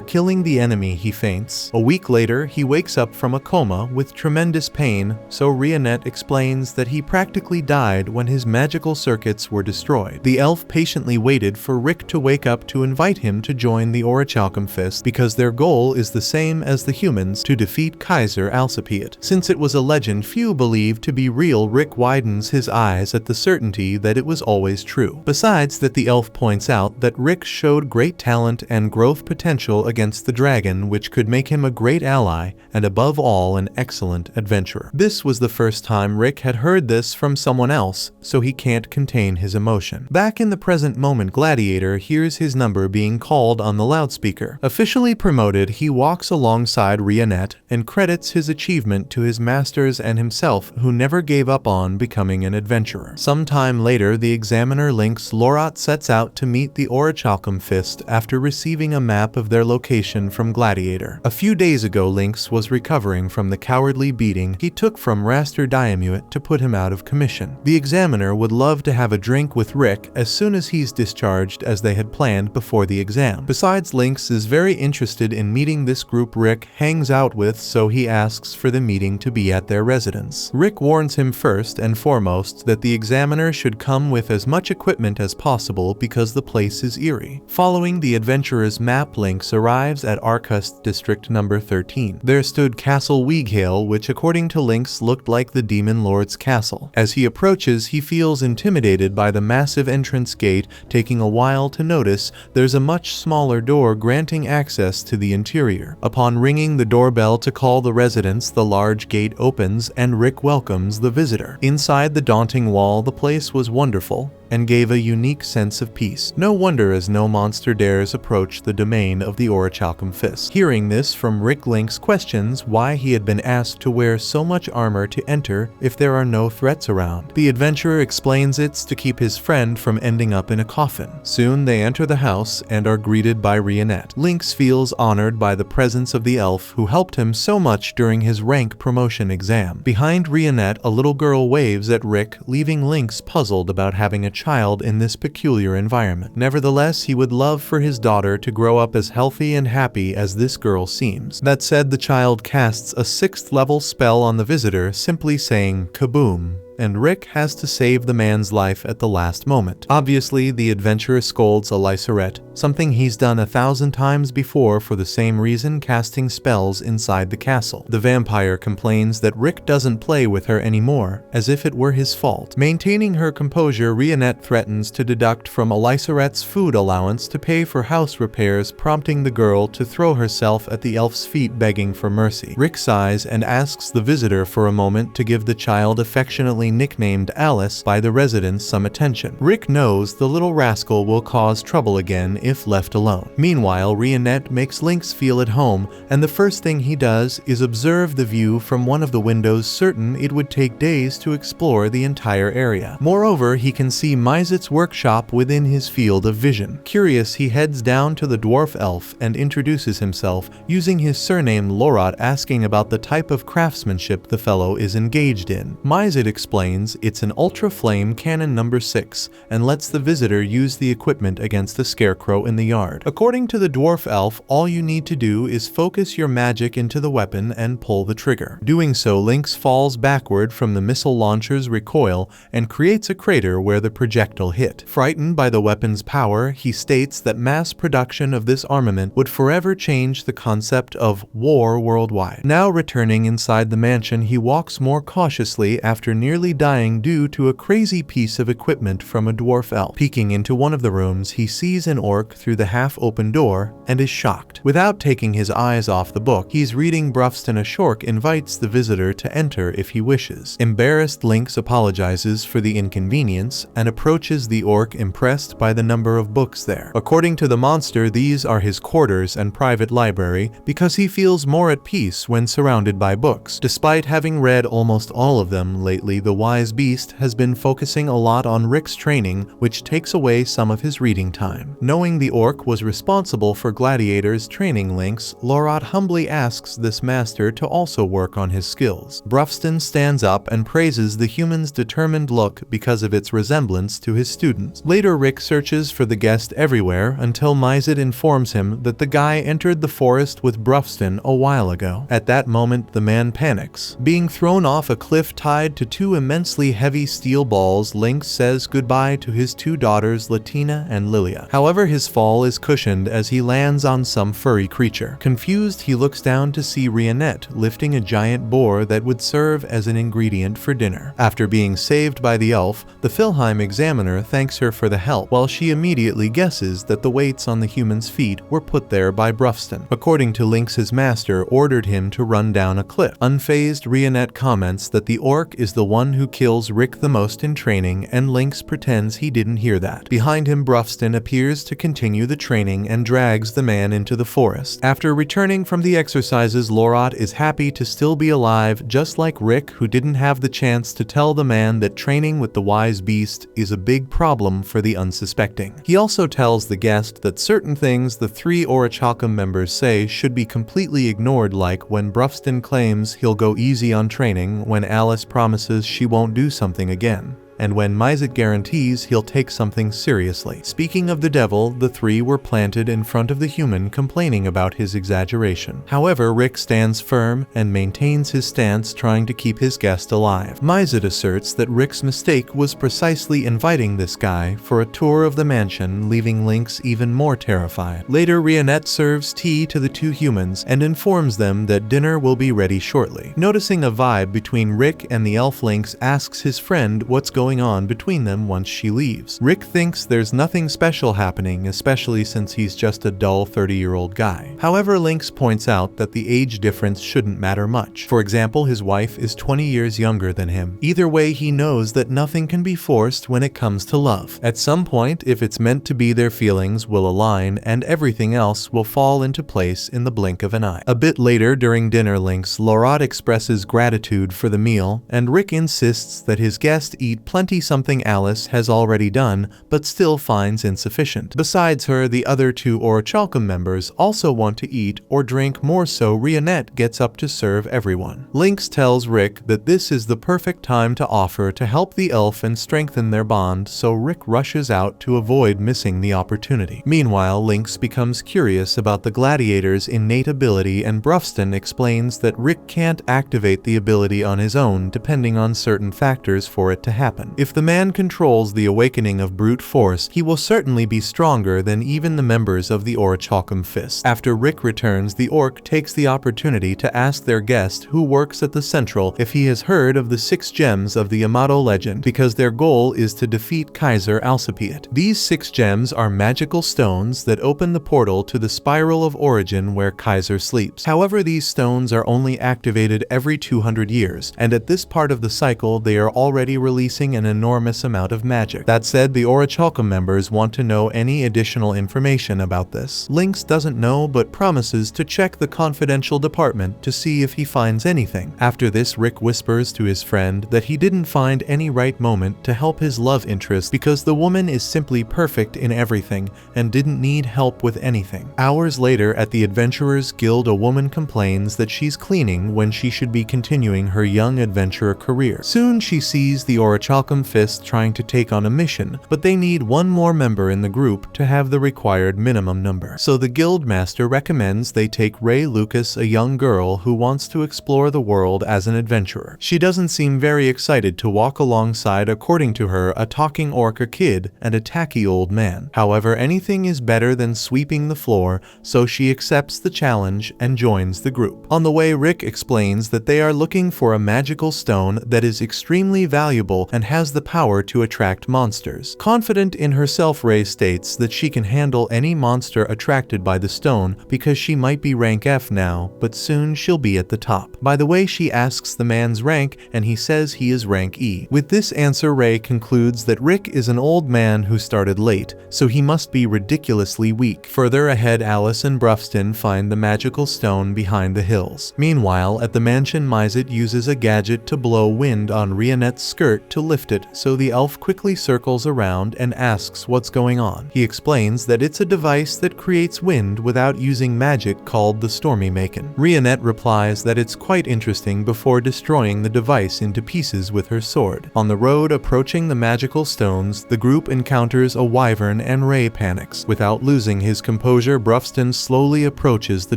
killing the enemy, he faints. A week later, he wakes up from a coma with tremendous pain, so Rionette explains that he practically died when his magical circuits were destroyed. The elf patiently waited for Rick to wake up to invite him to join the Orichalcum because their goal is the same as the humans, to defeat Kaiser Alcipiade. Since it was a legend few believed to be real, Rick widens his eyes at the certainty that it was always true. Besides that, the elf points out that Rick showed great great talent and growth potential against the dragon, which could make him a great ally and above all an excellent adventurer. This was the first time Rick had heard this from someone else, so he can't contain his emotion. Back in the present moment, Gladiator hears his number being called on the loudspeaker. Officially promoted, he walks alongside Rionette and credits his achievement to his masters and himself, who never gave up on becoming an adventurer. Sometime later, the examiner Lynx Lorot sets out to meet the orichalcum fist after receiving a map of their location from Gladiator. A few days ago, Lynx was recovering from the cowardly beating he took from Raster Diamuit to put him out of commission. The examiner would love to have a drink with Rick as soon as he's discharged, as they had planned before the exam. Besides, Lynx is very interested in meeting this group Rick hangs out with, so he asks for the meeting to be at their residence. Rick warns him first and foremost that the examiner should come with as much equipment as possible because the place is eerie. Following the adventurer's map, Lynx arrives at Arcust District number 13. There stood Castle Weeghale, which according to Lynx looked like the Demon Lord's castle. As he approaches, he feels intimidated by the massive entrance gate. Taking a while to notice, there's a much smaller door granting access to the interior. Upon ringing the doorbell to call the residents, the large gate opens and Rick welcomes the visitor. Inside the daunting wall, the place was wonderful and gave a unique sense of peace. No wonder, as no monster dares approach the domain of the orichalcum fist. Hearing this from Rick, Lynx questions why he had been asked to wear so much armor to enter if there are no threats around. The adventurer explains it's to keep his friend from ending up in a coffin. Soon they enter the house and are greeted by Rionette. Lynx feels honored by the presence of the elf who helped him so much during his rank promotion exam. Behind Rionette, a little girl waves at Rick, leaving Lynx puzzled about having a child in this peculiar environment. Nevertheless, he would love for his daughter to grow up as healthy and happy as this girl seems. That said, the child casts a 6th level spell on the visitor, simply saying kaboom, and Rick has to save the man's life at the last moment. Obviously, the adventurer scolds Alycerette, something he's done 1,000 times before for the same reason, casting spells inside the castle. The vampire complains that Rick doesn't play with her anymore, as if it were his fault. Maintaining her composure, Rionette threatens to deduct from Alycerette's food allowance to pay for house repairs, prompting the girl to throw herself at the elf's feet begging for mercy. Rick sighs and asks the visitor for a moment to give the child, affectionately nicknamed Alice by the residents, some attention. Rick knows the little rascal will cause trouble again if left alone. Meanwhile, Rionette makes Lynx feel at home, and the first thing he does is observe the view from one of the windows, certain it would take days to explore the entire area. Moreover, he can see Mizet's workshop within his field of vision. Curious, he heads down to the dwarf elf and introduces himself, using his surname Lorot, asking about the type of craftsmanship the fellow is engaged in. Mizet explains it's an Ultra Flame Cannon number 6 and lets the visitor use the equipment against the scarecrow in the yard. According to the dwarf elf, all you need to do is focus your magic into the weapon and pull the trigger. Doing so, Lynx falls backward from the missile launcher's recoil and creates a crater where the projectile hit. Frightened by the weapon's power, he states that mass production of this armament would forever change the concept of war worldwide. Now returning inside the mansion, he walks more cautiously after nearly dying due to a crazy piece of equipment from a dwarf elf. Peeking into one of the rooms, he sees an orc through the half-open door and is shocked. Without taking his eyes off the book he's reading, Brufston, a shork, invites the visitor to enter if he wishes. Embarrassed, Lynx apologizes for the inconvenience and approaches the orc, impressed by the number of books there. According to the monster, these are his quarters and private library because he feels more at peace when surrounded by books. Despite having read almost all of them lately, the wise beast has been focusing a lot on Rick's training, which takes away some of his reading time. Knowing the orc was responsible for Gladiator's training Lynx, Lorot humbly asks this master to also work on his skills. Brufston stands up and praises the human's determined look because of its resemblance to his students. Later, Rick searches for the guest everywhere until Mizet informs him that the guy entered the forest with Brufston a while ago. At that moment, the man panics. Being thrown off a cliff tied to two immensely heavy steel balls, Lynx says goodbye to his two daughters Latina and Lilia. However, his fall is cushioned as he lands on some furry creature. Confused, he looks down to see Rionette lifting a giant boar that would serve as an ingredient for dinner. After being saved by the elf, the Philheim examiner thanks her for the help, while she immediately guesses that the weights on the human's feet were put there by Brufston. According to Lynx, his master ordered him to run down a cliff. Unfazed, Rionette comments that the orc is the one who kills Rick the most in training, and Lynx pretends he didn't hear that. Behind him, Brufston appears to continue the training and drags the man into the forest. After returning from the exercises, Lorot is happy to still be alive, just like Rick, who didn't have the chance to tell the man that training with the wise beast is a big problem for the unsuspecting. He also tells the guest that certain things the three Orichalcum members say should be completely ignored, like when Brufston claims he'll go easy on training, when Alice promises she won't do something again, and when Mizet guarantees he'll take something seriously. Speaking of the devil, the three were planted in front of the human, complaining about his exaggeration. However, Rick stands firm and maintains his stance, trying to keep his guest alive. Mizet asserts that Rick's mistake was precisely inviting this guy for a tour of the mansion, leaving Lynx even more terrified. Later, Rionette serves tea to the two humans and informs them that dinner will be ready shortly. Noticing a vibe between Rick and the elf, Lynx asks his friend what's going on between them once she leaves. Rick thinks there's nothing special happening, especially since he's just a dull 30-year-old guy. However, Lynx points out that the age difference shouldn't matter much. For example, his wife is 20 years younger than him. Either way, he knows that nothing can be forced when it comes to love. At some point, if it's meant to be, their feelings will align and everything else will fall into place in the blink of an eye. A bit later, during dinner, Lorot expresses gratitude for the meal, and Rick insists that his guest eat plenty, something Alice has already done but still finds insufficient. Besides her, the other two Orichalcum members also want to eat or drink more, so Rionette gets up to serve everyone. Lynx tells Rick that this is the perfect time to offer to help the elf and strengthen their bond, so Rick rushes out to avoid missing the opportunity. Meanwhile, Lynx becomes curious about the gladiator's innate ability, and Brufston explains that Rick can't activate the ability on his own, depending on certain factors for it to happen. If the man controls the awakening of brute force, he will certainly be stronger than even the members of the Orichalcum Fist. After Rick returns, the orc takes the opportunity to ask their guest, who works at the Central, if he has heard of the 6 gems of the Yamato legend, because their goal is to defeat Kaiser Alcipiat. These 6 gems are magical stones that open the portal to the Spiral of Origin where Kaiser sleeps. However, these stones are only activated every 200 years, and at this part of the cycle they are already releasing an enormous amount of magic. That said, the Orichalcum members want to know any additional information about this. Lynx doesn't know but promises to check the confidential department to see if he finds anything. After this, Rick whispers to his friend that he didn't find any right moment to help his love interest because the woman is simply perfect in everything and didn't need help with anything. Hours later, at the Adventurers Guild, a woman complains that she's cleaning when she should be continuing her young adventurer career. Soon she sees the Orichalcum Fist trying to take on a mission, but they need one more member in the group to have the required minimum number. So the guild master recommends they take Ray Lucas, a young girl who wants to explore the world as an adventurer. She doesn't seem very excited to walk alongside, according to her, a talking orca kid and a tacky old man. However, anything is better than sweeping the floor, so she accepts the challenge and joins the group. On the way, Rick explains that they are looking for a magical stone that is extremely valuable and has the power to attract monsters. Confident in herself, Ray states that she can handle any monster attracted by the stone because she might be rank F now, but soon she'll be at the top. By the way, she asks the man's rank and he says he is rank E. With this answer, Ray concludes that Rick is an old man who started late, so he must be ridiculously weak. Further ahead, Alice and Brufston find the magical stone behind the hills. Meanwhile, at the mansion, Mizet uses a gadget to blow wind on Rionette's skirt to lift lift it, so the elf quickly circles around and asks what's going on. He explains that it's a device that creates wind without using magic called the Stormy Maken. Rionette replies that it's quite interesting before destroying the device into pieces with her sword. On the road approaching the magical stones, the group encounters a wyvern and Ray panics. Without losing his composure, Brufston slowly approaches the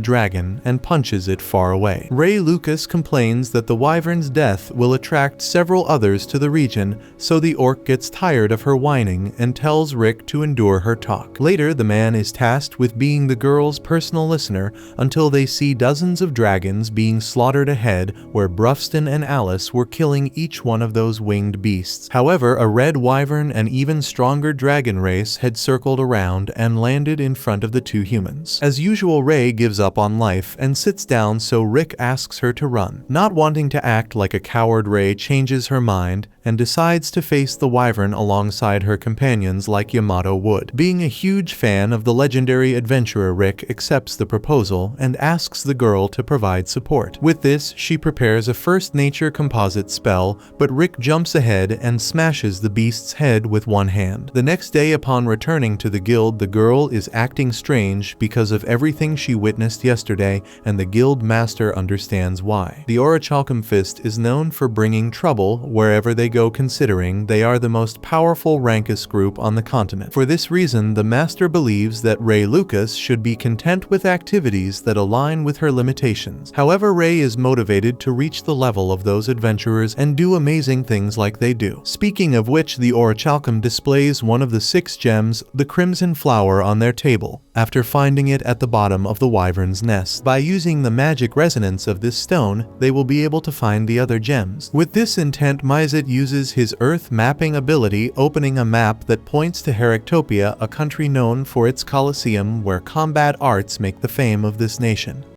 dragon and punches it far away. Ray Lucas complains that the wyvern's death will attract several others to the region, so the orc gets tired of her whining and tells Rick to endure her talk. Later, the man is tasked with being the girl's personal listener until they see dozens of dragons being slaughtered ahead, where Brufston and Alice were killing each one of those winged beasts. However, a red wyvern and even stronger dragon race had circled around and landed in front of the two humans. As usual, Ray gives up on life and sits down, so Rick asks her to run. Not wanting to act like a coward, Ray changes her mind and decides to face the wyvern alongside her companions like Yamato would. Being a huge fan of the legendary adventurer, Rick accepts the proposal and asks the girl to provide support. With this, she prepares a first nature composite spell, but Rick jumps ahead and smashes the beast's head with one hand. The next day, upon returning to the guild, the girl is acting strange because of everything she witnessed yesterday, and the guild master understands why. The Orichalcum Fist is known for bringing trouble wherever they go, considering they are the most powerful Rankus group on the continent. For this reason, the master believes that Ray Lucas should be content with activities that align with her limitations. However, Ray is motivated to reach the level of those adventurers and do amazing things like they do. Speaking of which, the Orichalcum displays one of the 6 gems, the Crimson Flower, on their table, after finding it at the bottom of the wyvern's nest. By using the magic resonance of this stone, they will be able to find the other gems. With this intent, Mizet uses his earth mapping ability, opening a map that points to Heractopia, a country known for its Colosseum, where combat arts make the fame of this nation.